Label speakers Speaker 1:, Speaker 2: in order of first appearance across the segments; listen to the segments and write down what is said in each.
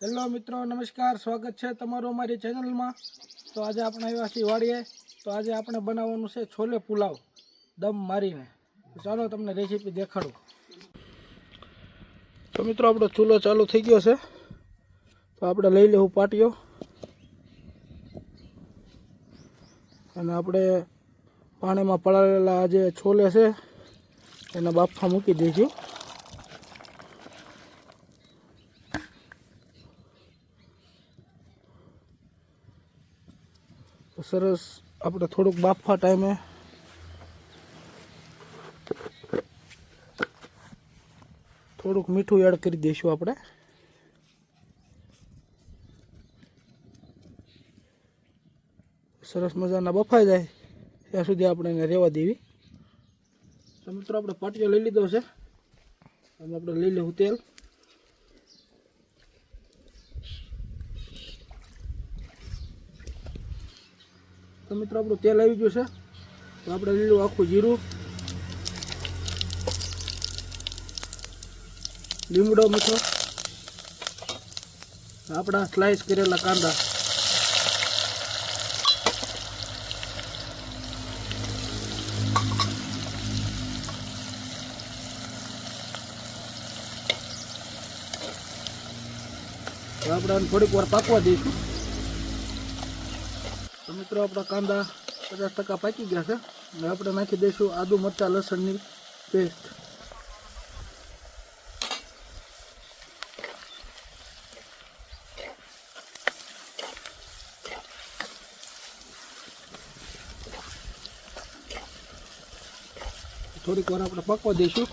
Speaker 1: Hello મિત્રો, નમસ્કાર. સ્વાગત છે તમારું અમારી ચેનલમાં. તો આજે આપણે આવ્યા છીએ વાડીએ. તો આજે આપણે બનાવવાનું છે છોલે પુલાવ દમ મારીને. તો ચાલો તમને રેસીપી દેખાડું. તો મિત્રો આપણો ચૂલો ચાલુ થઈ ગયો છે. તો આપણે લઈ લેવું પાટીઓ અને આપણે પાણીમાં પલાળેલા જે છોલે છે એને બાફવા મૂકી દઈશું. તો સરસ આપણે થોડુંક બાફવા ટાઈમે થોડુંક મીઠું એડ કરી દઈશું. આપણે સરસ મજાના બફાઈ જાય ત્યાં સુધી આપણે એને રહેવા દેવી. તો મિત્રો આપણે પાટીઓ લઈ લીધો છે. અને આપણે લઈ લેવું તેલ. તો મિત્રો આપણું તેલ આવી ગયું છે. તો આપણે લીલું આખું જીરું, લીમડો મીઠો, આપણા સ્લાઇસ કરેલા કાંદા, આપણે આને થોડીક વાર પાકવા દઈશું. તો મિત્રો આપણા કાંદા 50% પાકી ગયા છે. અને આપણે નાખી દઈશું આદુ મરચાં લસણની પેસ્ટ. થોડીક વાર આપણે પાકવા દઈશું.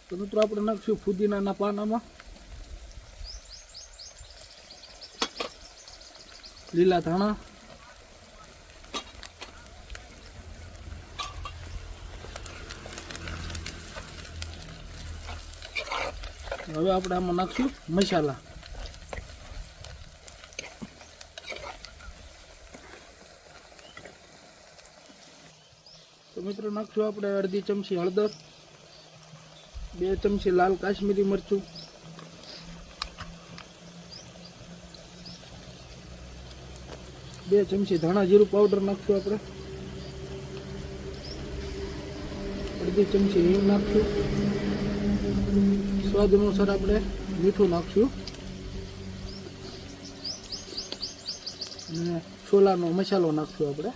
Speaker 1: તો મિત્રો આપણે નાખીશું ફુદીનાના પાનામાં, લીલા ધાણા, હવે આપણે આમાં નાખશું મસાલા. તો મિત્રો નાખશું આપણે અડધી ચમચી હળદર, 2 ચમચી લાલ કાશ્મીરી મરચું, 2 ચમચી ધાણા જીરું પાવડર નાખશું. આપણે અડધી ચમચી હિંગ નાખશું. સ્વાદ અનુસાર આપણે મીઠું નાખશું. અને છોલાનો મસાલો નાખશું. આપણે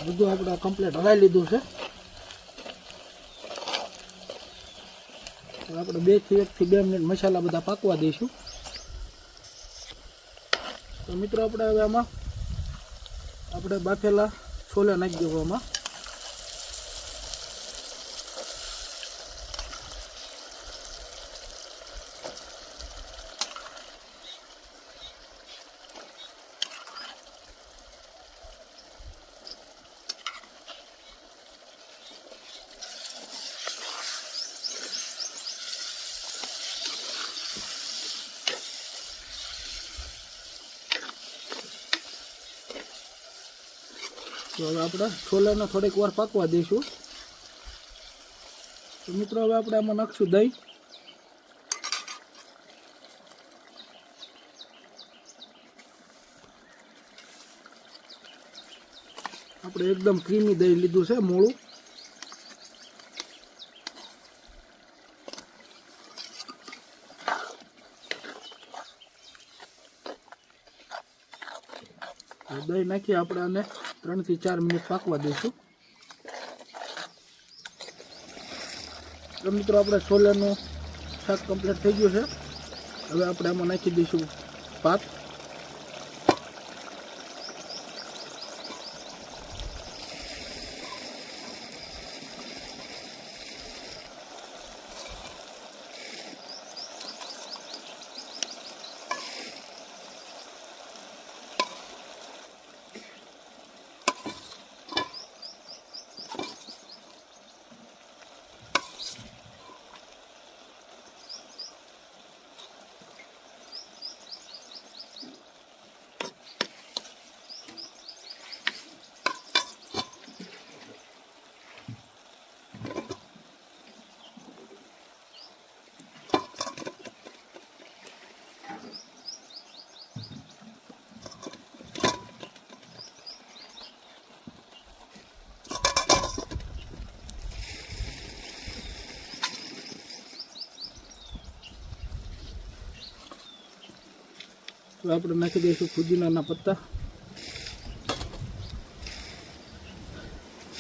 Speaker 1: બધું આપણે કમ્પ્લીટ હલાવી લીધું છે. આપણે 1 થી 2 મિનિટ મસાલા બધા પાકવા દઈશું. તો મિત્રો આપણે હવે આમાં આપણે બાફેલા છોલે નાખી દેવું આમાં. તો હવે આપણે છોલાને થોડીક વાર પાકવા દઈશું. તો મિત્રો હવે આપણે આમાં નાખશું દહીં. આપણે એકદમ ક્રીમી દહીં લીધું છે, મોળું. દહીં નાખી આપણે આને 3 થી 4 મિનિટ પાકવા દઈશું. તો મિત્રો આપણે છોલેનું શાક કમ્પ્લીટ થઈ ગયું છે. હવે આપણે આમાં નાખી દઈશું ભાત. હવે આપણે નાખી દઈશું ફુદીનાના પત્તા,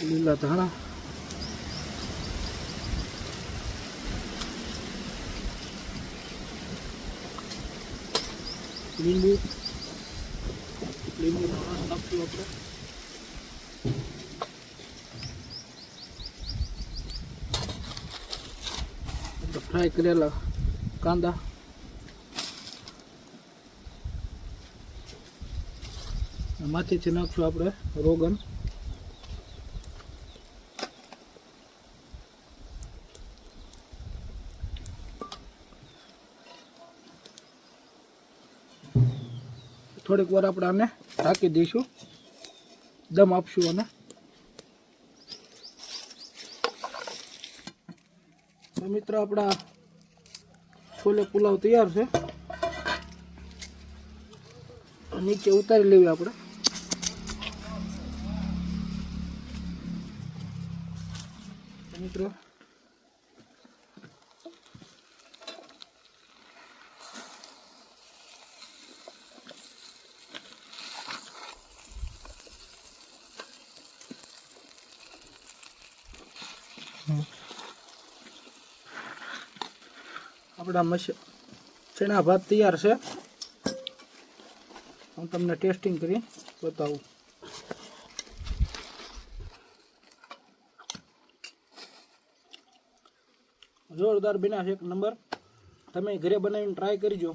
Speaker 1: લીલા ધાણા, લીંબુનો રસ નાખશું આપણે, ફ્રાય કરેલા કાંદા, માથેથી નાખશું આપણે રોગન, થોડીક વાર આપણે આને ઢાંકી દઈશું, દમ આપશું અને તો મિત્રો આપણા છોલે પુલાવ તૈયાર છે. નીચે ઉતારી લેવી આપણે. મિત્રો આપણા ચણા ભાત તૈયાર છે. હું તમને ટેસ્ટિંગ કરી બતાવું. જોરદાર બન્યા છે, એક નંબર. તમે ઘરે બનાવીને ટ્રાય કરજો.